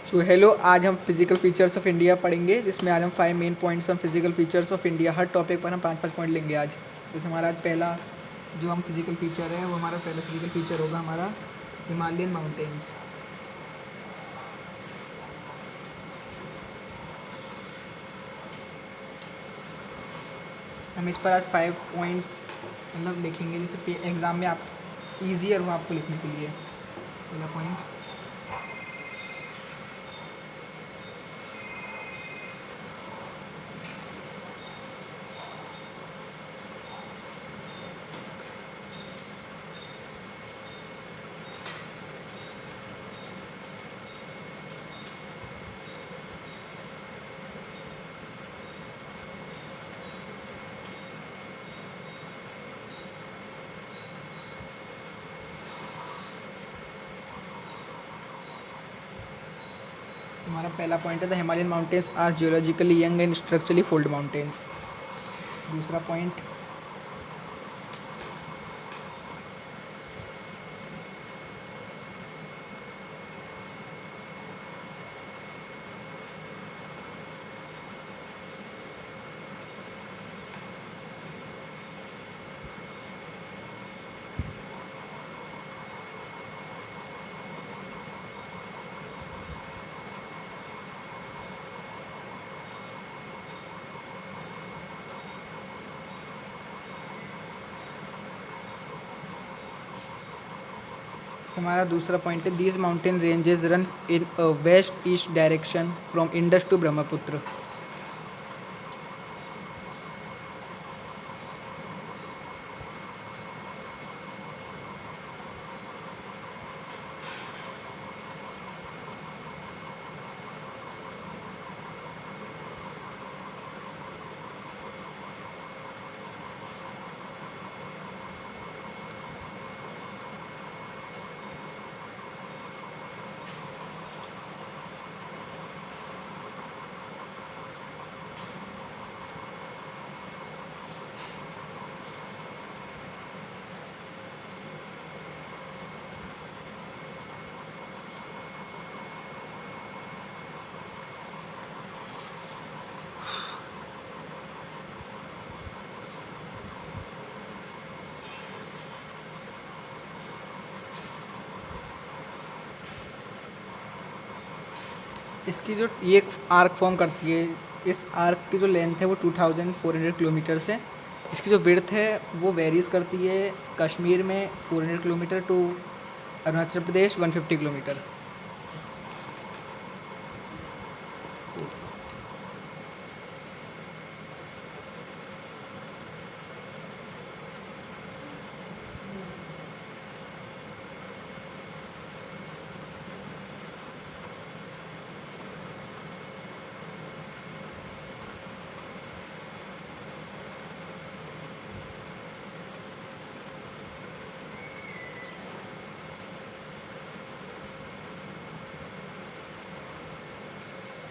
So hello, आज हम physical features of India पढ़ेंगे, जिसमें आज हम 5 main points on physical features of India, her topic पर हम 5-5 पॉइंट लेंगे आज। जैसे हमारा आज पहला जो हम फिजिकल फीचर है, वो हमारा पहला फिजिकल फीचर होगा हमारा हिमालयन माउंटेन्स। हम इस पर आज 5 पॉइंट्स मतलब लिखेंगे, जिससे एग्ज़ाम में आप ईजियर हो आपको लिखने के लिए। पहला पॉइंट, हमारा पहला पॉइंट है the Himalayan mountains are geologically young and structurally fold mountains. दूसरा पॉइंट, हमारा दूसरा पॉइंट है these mountain ranges run in west east direction from Indus to Brahmaputra. इसकी जो ये आर्क फॉर्म करती है, इस आर्क की जो लेंथ है वो 2400 किलोमीटर्स है। इसकी जो विड्थ है वो वेरीज करती है, कश्मीर में 400 kilometre to Arunachal Pradesh 150 kilometre.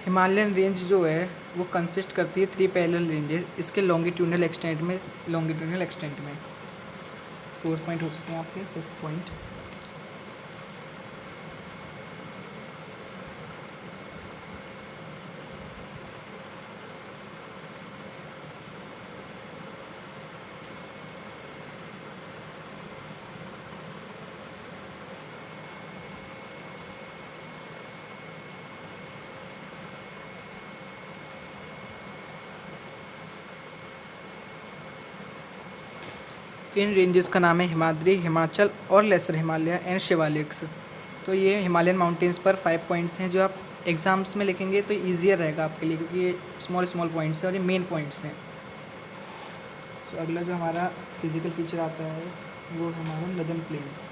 Himalayan range जो है वो कंसिस्ट करती है 3 पैरेलल रेंजेस इसके लॉन्गिट्यूडनल एक्सटेंट में। 4 पॉइंट हो सकते हैं आपके। 5th पॉइंट, इन रेंजेस का नाम है हिमाद्री, हिमाचल और लेसर हिमालय एंड शिवालिक्स। तो ये हिमालयन माउंटेन्स पर 5 पॉइंट्स हैं जो आप एग्ज़ाम्स में लिखेंगे तो ईजियर रहेगा आपके लिए, क्योंकि ये स्मॉल स्मॉल पॉइंट्स हैं और ये मेन पॉइंट्स हैं। सो अगला जो हमारा फिजिकल फीचर आता है वो हमारा नदर्न प्लेन्स।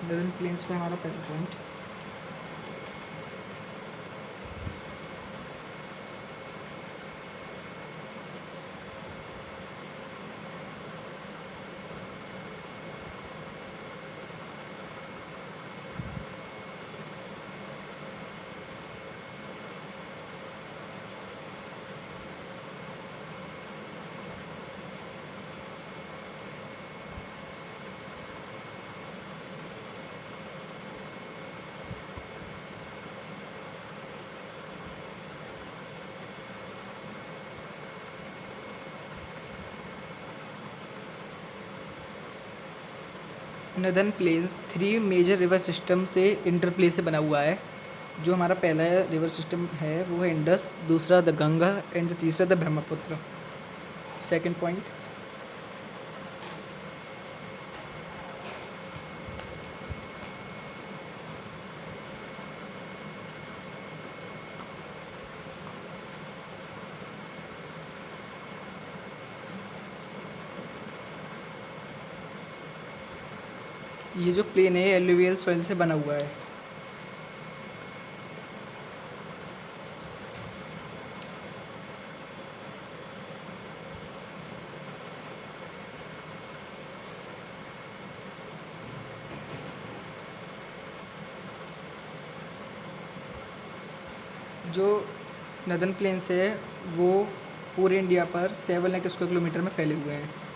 नदर्न प्लेन्स पे हमारा पहला point, northern plains 3 major river system से इंटरप्ले से बना हुआ है। जो हमारा पहला रिवर सिस्टम है वो है इंडस, दूसरा द गंगा एंड तीसरा द ब्रह्मपुत्र। सेकंड पॉइंट, ये जो प्लेन है एलुवियल सॉइल से बना हुआ है। जो नदन प्लेन्स है वो पूरे इंडिया पर 7 लाख स्क्वायर किलोमीटर में फैले हुए हैं।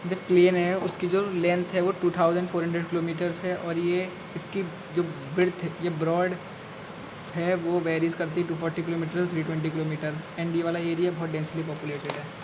जो प्लेन है उसकी जो लेंथ है वो 2400 किलोमीटर्स है, और ये इसकी जो ब्रेड्थ है, ये ब्रॉड है, वो वेरीज करती है 240 किलोमीटर 320 किलोमीटर। एंड ये वाला एरिया बहुत डेंसली पॉपुलेटेड है।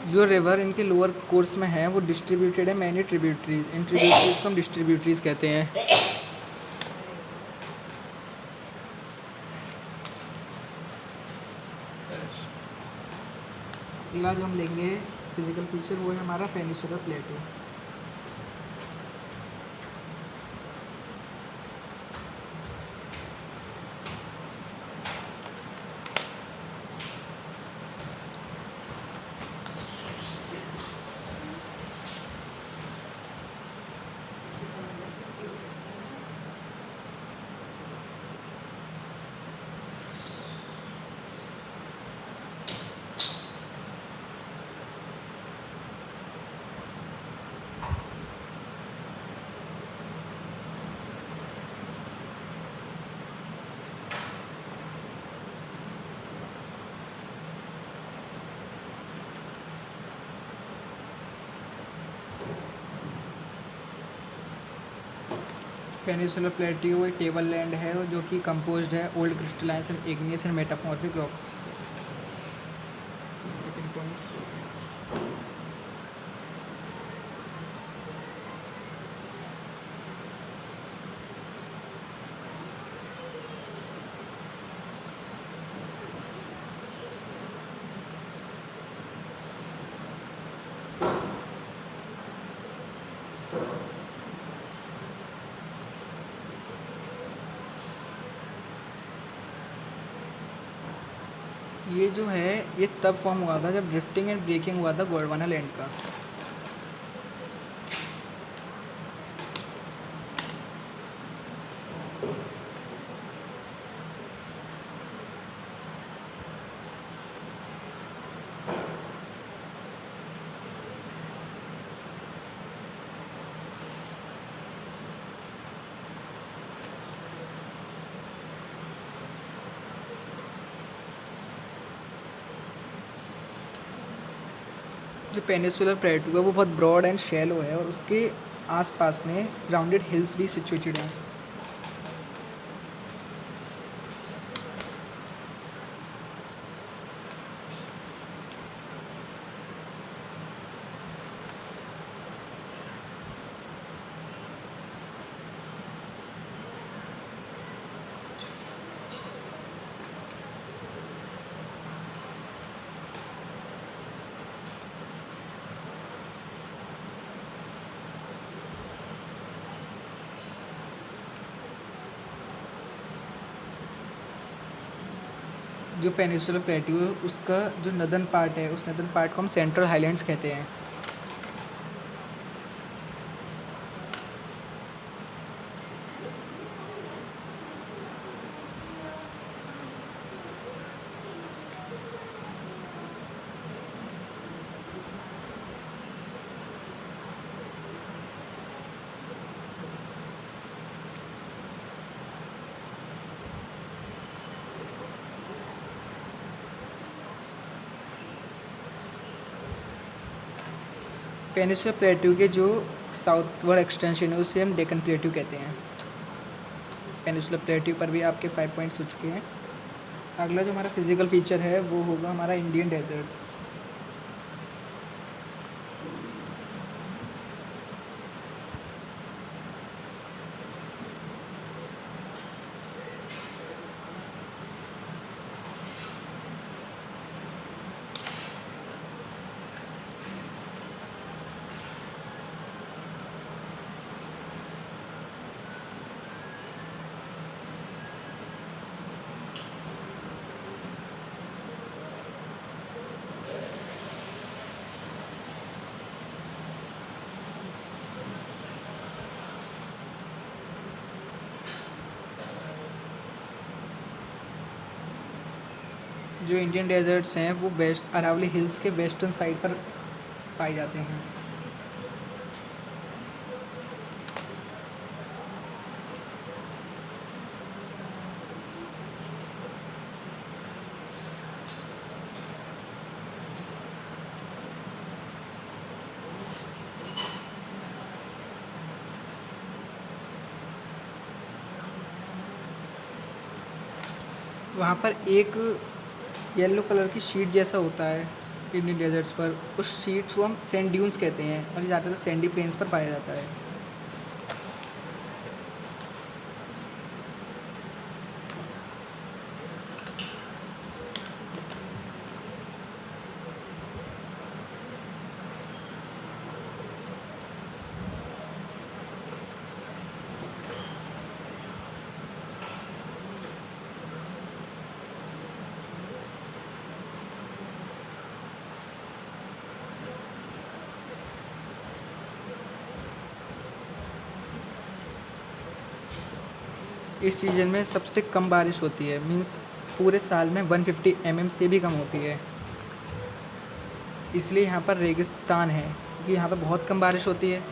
जो रिवर इनके लोअर कोर्स में है वो डिस्ट्रीब्यूटेड है मैनी ट्रिब्यूटरीज। इन ट्रिब्यूटरीज को हम डिस्ट्रीब्यूटरीज कहते हैं। अगला जो हम लेंगे फिजिकल फीचर वो है हमारा पेनिसुलर प्लेटो। पेनिसुलर प्लेटियो एक टेबल लैंड है जो कि कंपोज्ड है old crystallines and igneous and metamorphic rocks. Second point, ये जो है ये तब फॉर्म हुआ था जब ड्रिफ्टिंग एंड ब्रेकिंग हुआ था गोंडवाना लैंड का। जो पेनिसुलर प्लेटो है वो बहुत ब्रॉड एंड शैलो है, और उसके आसपास में ग्राउंडेड हिल्स भी सिचुएटेड हैं। जो पेनिनसुलर प्लेट्यू है उसका जो नदर्न पार्ट है, उस नदर्न पार्ट को हम सेंट्रल हाईलैंड्स कहते हैं। पेनिनसुलर प्लेट्यू के जो साउथवर्ड एक्सटेंशन है उसे हम डेक्कन प्लेट्यू कहते हैं। पेनिनसुलर प्लेट्यू पर भी आपके 5 पॉइंट्स हो चुके हैं। अगला जो हमारा फिजिकल फीचर है वो होगा हमारा इंडियन डेजर्ट्स। जो इंडियन डेजर्ट्स हैं वो वेस्ट अरावली हिल्स के वेस्टर्न साइड पर पाए जाते हैं। वहाँ पर एक येलो कलर की शीट जैसा होता है इंडियन डेजर्ट्स पर, उस शीट्स को हम सैंड ड्यून्स कहते हैं और ये ज़्यादातर सैंडी प्लेन्स पर पाया जाता है। इस सीज़न में सबसे कम बारिश होती है, मींस पूरे साल में 150 mm से भी कम होती है। इसलिए यहाँ पर रेगिस्तान है क्योंकि यहाँ पर बहुत कम बारिश होती है।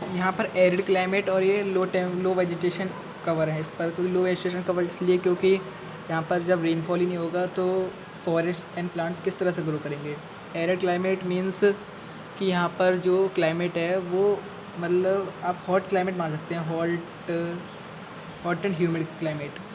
यहाँ पर एरिड क्लाइमेट और ये लो वेजिटेशन कवर है इस पर, क्योंकि लो वेजिटेशन कवर इसलिए क्योंकि यहाँ पर जब रेनफॉल ही नहीं होगा तो फॉरेस्ट एंड प्लांट्स किस तरह से ग्रो करेंगे। एरिड क्लाइमेट मीन्स कि यहाँ पर जो क्लाइमेट है वो मतलब आप हॉट क्लाइमेट मान सकते हैं, हॉट एंड ह्यूमिड क्लाइमेट।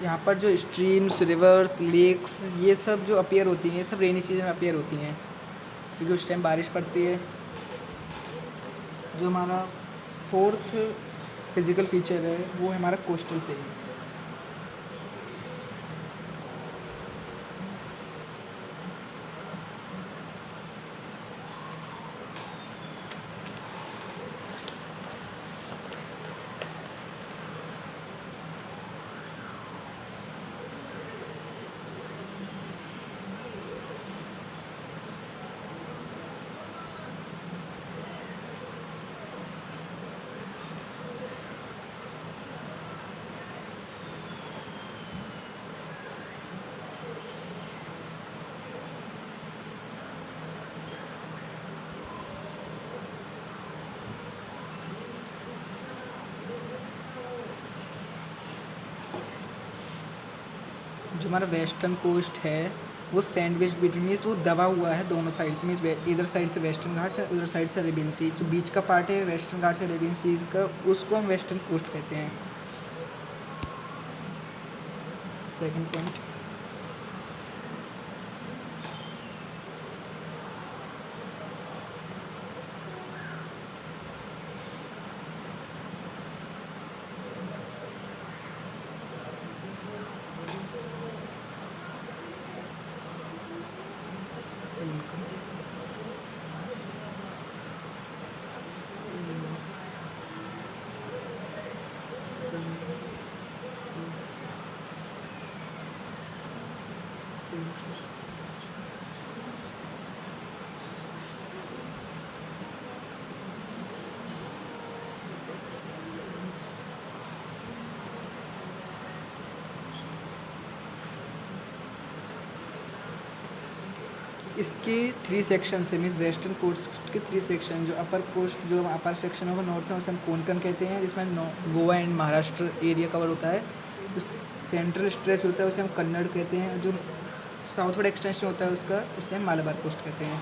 यहाँ पर जो स्ट्रीम्स, रिवर्स, लेक्स ये सब जो अपीयर होती हैं, ये सब रेनी सीजन में अपीयर होती हैं क्योंकि उस टाइम बारिश पड़ती है। जो हमारा फोर्थ फिज़िकल फीचर है वो है हमारा कोस्टल प्लेन्स। जो हमारा वेस्टर्न कोस्ट है वो सैंडविच बिटवीन मीन्स वो दबा हुआ है दोनों साइड से, मीन्स इधर साइड से वेस्टर्न घाट्स है, उधर साइड से अरेबियन सी। जो बीच का पार्ट है वेस्टर्न घाट से अरेबियन सीज का, उसको हम वेस्टर्न कोस्ट कहते हैं। सेकंड पॉइंट, इसके 3 सेक्शन है, मीन्स वेस्टर्न कोस्ट के 3 सेक्शन। जो अपर कोस्ट, जो अपर सेक्शन होगा नॉर्थ में, उसे हम कोंकण कहते हैं, जिसमें Goa and Maharashtra area cover होता है। जो सेंट्रल स्ट्रेच होता है उसे हम कन्नड़ कहते हैं। जो साउथवर्ड एक्सटेंशन होता है उसका, उसे हम मालाबार कोस्ट कहते हैं।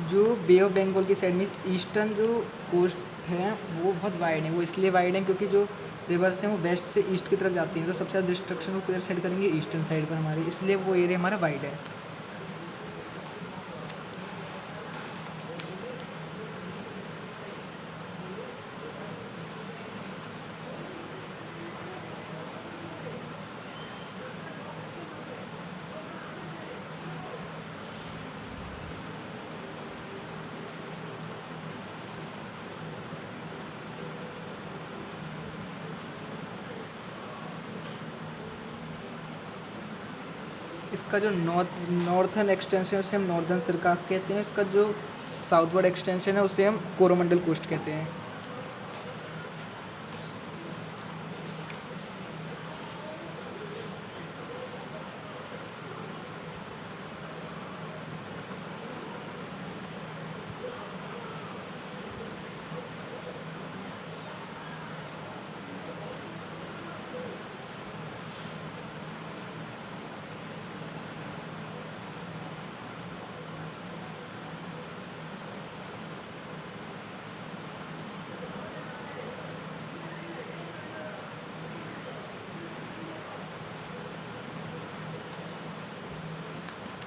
जो बे ऑफ बंगाल की साइड में ईस्टर्न जो कोस्ट है वो बहुत वाइड है। वो इसलिए वाइड है क्योंकि जो रिवर्स हैं वो वेस्ट से ईस्ट की तरफ जाती हैं, तो सबसे ज़्यादा डिस्ट्रक्शन वो किधर साइड करेंगे, ईस्टर्न साइड पर हमारे, इसलिए वो एरिया हमारा वाइड है। इसका जो नॉर्थर्न एक्सटेंशन है उसे हम नॉर्दर्न सरकास कहते हैं। इसका जो साउथवर्ड एक्सटेंशन है उसे हम कोरोमंडल कोस्ट कहते हैं।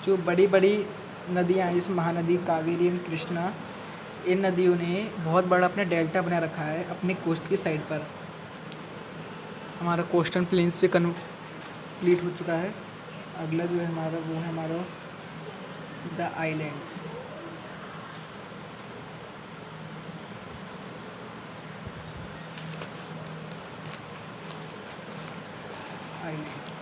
जो बड़ी बड़ी नदियाँ हैं जैसे महानदी, कावेरी एवं कृष्णा, इन नदियों ने बहुत बड़ा अपना डेल्टा बना रखा है अपने कोस्ट की साइड पर। हमारा कोस्टल प्लेन्स भी कंप्लीट हो चुका है। अगला जो है हमारा वो है हमारा द आइलैंड्स। आइलैंड्स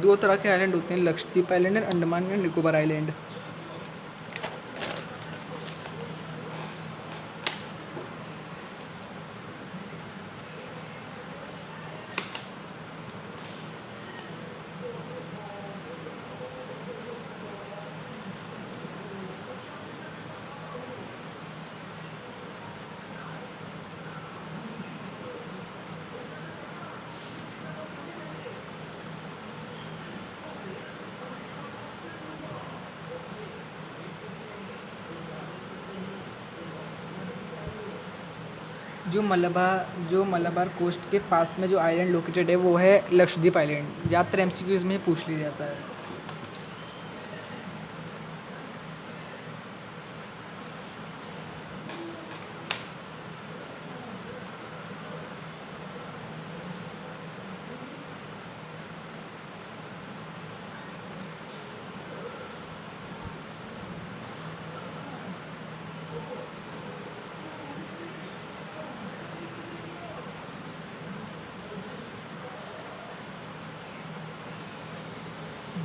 दो तरह के आइलैंड होते हैं, लक्षद्वीप आइलैंड और अंडमान एंड निकोबार आइलैंड। जो मलाबार कोस्ट के पास में जो आइलैंड लोकेटेड है वो है लक्षद्वीप आइलैंड। ज़्यादातर एमसीक्यूज़ में पूछ लिया जाता है।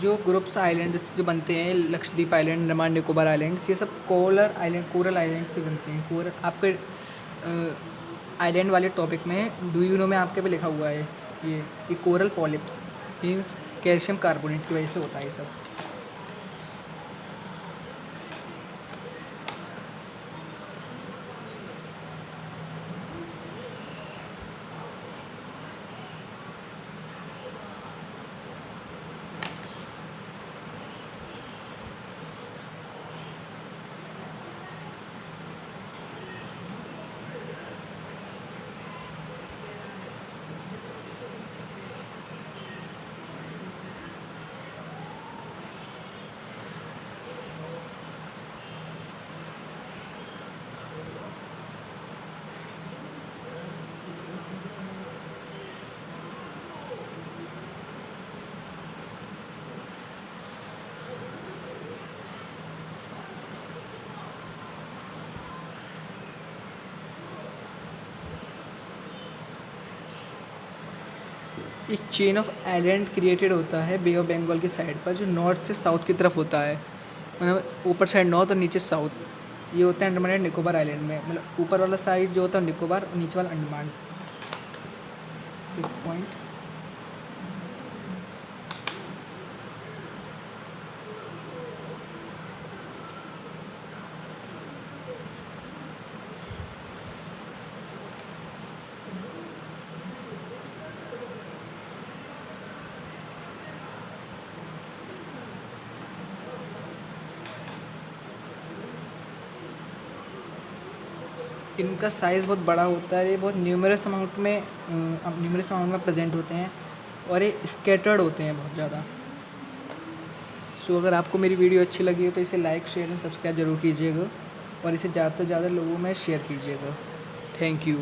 जो ग्रुप्स आइलैंड्स जो बनते हैं, लक्षद्वीप आइलैंड, अंडमान निकोबार आइलैंड्स, ये सब कोरल आइलैंड से बनते हैं। कोरल आपके आइलैंड वाले टॉपिक में डू यू नो में आपके पे लिखा हुआ है ये coral polyps means calcium carbonate की वजह से होता है ये सब। एक चेन ऑफ आइलैंड क्रिएटेड होता है बे ऑफ बंगाल की साइड पर, जो नॉर्थ से साउथ की तरफ होता है, मतलब ऊपर साइड नॉर्थ और नीचे साउथ। ये होता है अंडमान एंड निकोबार आइलैंड में, मतलब ऊपर वाला साइड जो होता है निकोबार और नीचे वाला अंडमान। पॉइंट इनका साइज़ बहुत बड़ा होता है, ये बहुत न्यूमरस अमाउंट में प्रेजेंट होते हैं और ये स्कैटर्ड होते हैं बहुत ज़्यादा। सो अगर आपको मेरी वीडियो अच्छी लगी हो तो इसे लाइक, शेयर एंड सब्सक्राइब जरूर कीजिएगा और इसे ज़्यादा से ज़्यादा लोगों में शेयर कीजिएगा। Thank you.